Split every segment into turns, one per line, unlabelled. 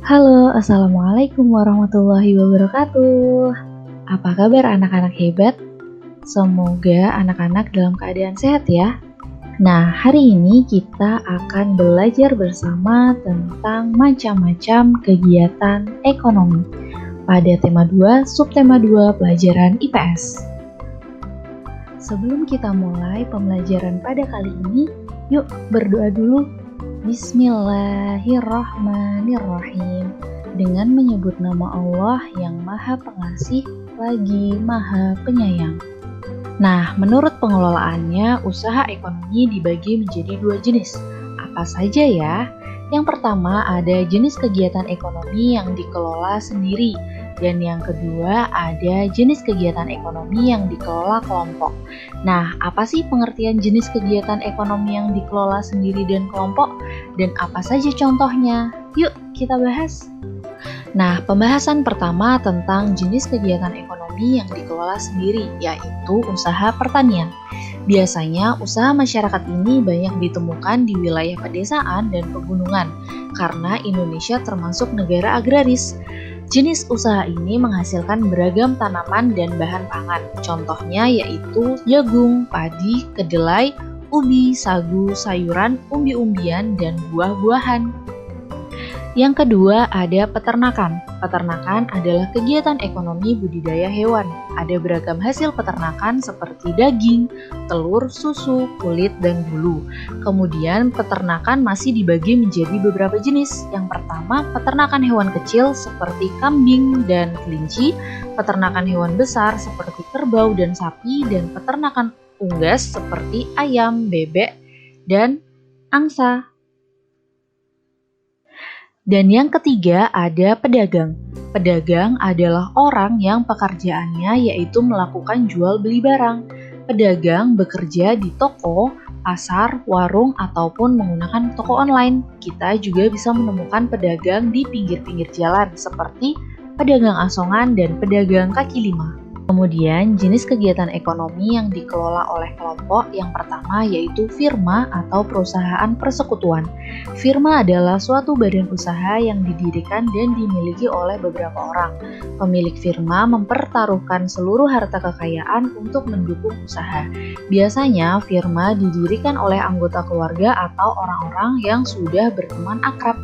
Halo, Assalamualaikum warahmatullahi wabarakatuh. Apa kabar anak-anak hebat? Semoga anak-anak dalam keadaan sehat ya. Nah, hari ini kita akan belajar bersama tentang macam-macam kegiatan ekonomi pada tema 2, subtema 2 pelajaran IPS. Sebelum kita mulai pembelajaran pada kali ini, yuk berdoa dulu. Bismillahirrahmanirrahim. Dengan menyebut nama Allah yang Maha Pengasih lagi Maha Penyayang. Nah, menurut pengelolaannya, usaha ekonomi dibagi menjadi 2 jenis. Apa saja ya? Yang pertama ada jenis kegiatan ekonomi yang dikelola sendiri. Dan yang kedua ada jenis kegiatan ekonomi yang dikelola kelompok. Nah, apa sih pengertian jenis kegiatan ekonomi yang dikelola sendiri dan kelompok? Dan apa saja contohnya? Yuk kita bahas. Nah, pembahasan pertama tentang jenis kegiatan ekonomi yang dikelola sendiri, yaitu usaha pertanian. Biasanya usaha masyarakat ini banyak ditemukan di wilayah pedesaan dan pegunungan, karena Indonesia termasuk negara agraris. Jenis usaha ini menghasilkan beragam tanaman dan bahan pangan. Contohnya yaitu jagung, padi, kedelai, ubi, sagu, sayuran, umbi-umbian, dan buah-buahan. Yang kedua ada peternakan. Peternakan adalah kegiatan ekonomi budidaya hewan. Ada beragam hasil peternakan seperti daging, telur, susu, kulit, dan bulu. Kemudian peternakan masih dibagi menjadi beberapa jenis. Yang pertama, peternakan hewan kecil seperti kambing dan kelinci, peternakan hewan besar seperti kerbau dan sapi, dan peternakan unggas seperti ayam, bebek, dan angsa. Dan yang ketiga ada pedagang. Pedagang adalah orang yang pekerjaannya yaitu melakukan jual beli barang. Pedagang bekerja di toko, pasar, warung, ataupun menggunakan toko online. Kita juga bisa menemukan pedagang di pinggir-pinggir jalan seperti pedagang asongan dan pedagang kaki lima. Kemudian jenis kegiatan ekonomi yang dikelola oleh kelompok yang pertama yaitu firma atau perusahaan persekutuan. Firma adalah suatu badan usaha yang didirikan dan dimiliki oleh beberapa orang. Pemilik firma mempertaruhkan seluruh harta kekayaan untuk mendukung usaha. Biasanya firma didirikan oleh anggota keluarga atau orang-orang yang sudah berteman akrab.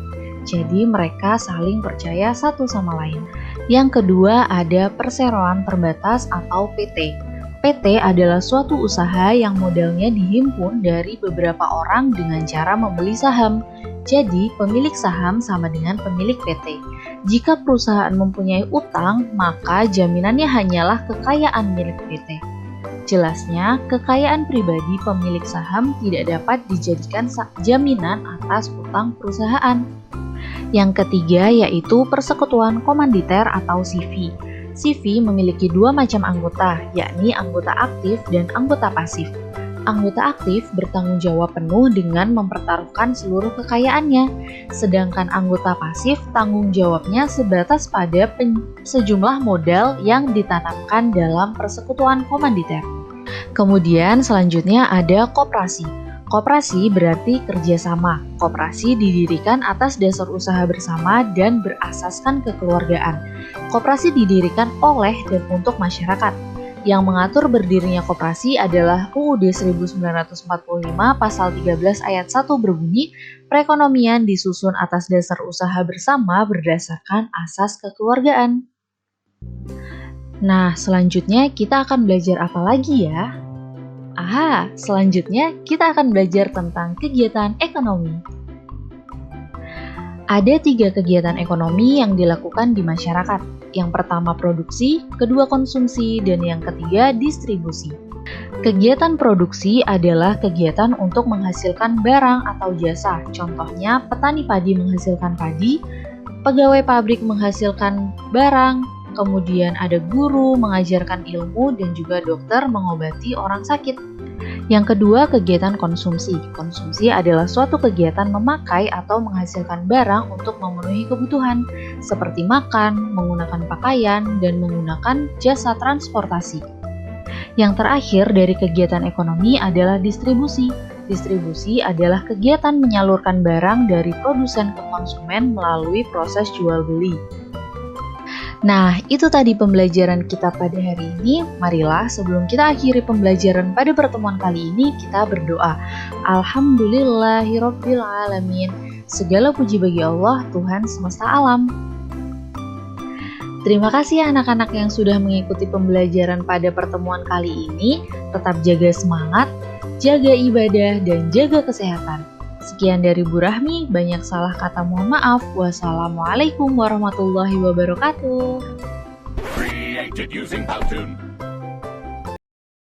Jadi mereka saling percaya satu sama lain. Yang kedua ada perseroan terbatas atau PT. PT adalah suatu usaha yang modalnya dihimpun dari beberapa orang dengan cara membeli saham. Jadi pemilik saham sama dengan pemilik PT. Jika perusahaan mempunyai utang, maka jaminannya hanyalah kekayaan milik PT. Jelasnya, kekayaan pribadi pemilik saham tidak dapat dijadikan jaminan atas utang perusahaan. Yang ketiga yaitu persekutuan komanditer atau CV. CV memiliki 2 macam anggota, yakni anggota aktif dan anggota pasif. Anggota aktif bertanggung jawab penuh dengan mempertaruhkan seluruh kekayaannya, sedangkan anggota pasif tanggung jawabnya sebatas pada sejumlah modal yang ditanamkan dalam persekutuan komanditer. Kemudian selanjutnya ada koperasi. Koperasi berarti kerjasama. Koperasi didirikan atas dasar usaha bersama dan berasaskan kekeluargaan. Koperasi didirikan oleh dan untuk masyarakat. Yang mengatur berdirinya koperasi adalah UUD 1945 pasal 13 ayat 1 berbunyi, perekonomian disusun atas dasar usaha bersama berdasarkan asas kekeluargaan. Nah, selanjutnya kita akan belajar apa lagi ya? Selanjutnya kita akan belajar tentang kegiatan ekonomi. Ada 3 kegiatan ekonomi yang dilakukan di masyarakat. Yang pertama produksi, kedua konsumsi, dan yang ketiga distribusi. Kegiatan produksi adalah kegiatan untuk menghasilkan barang atau jasa. Contohnya, petani padi menghasilkan padi, pegawai pabrik menghasilkan barang, kemudian ada guru mengajarkan ilmu, dan juga dokter mengobati orang sakit. Yang kedua, kegiatan konsumsi. Konsumsi adalah suatu kegiatan memakai atau menghasilkan barang untuk memenuhi kebutuhan, seperti makan, menggunakan pakaian, dan menggunakan jasa transportasi. Yang terakhir dari kegiatan ekonomi adalah distribusi. Distribusi adalah kegiatan menyalurkan barang dari produsen ke konsumen melalui proses jual beli. Nah, itu tadi pembelajaran kita pada hari ini. Marilah sebelum kita akhiri pembelajaran pada pertemuan kali ini, kita berdoa. Alhamdulillahirabbil alamin. Segala puji bagi Allah, Tuhan semesta alam. Terima kasih anak-anak yang sudah mengikuti pembelajaran pada pertemuan kali ini. Tetap jaga semangat, jaga ibadah, dan jaga kesehatan. Sekian dari Bu Rahmi, banyak salah kata mohon maaf. Wassalamualaikum warahmatullahi wabarakatuh.
Created using Powtoon.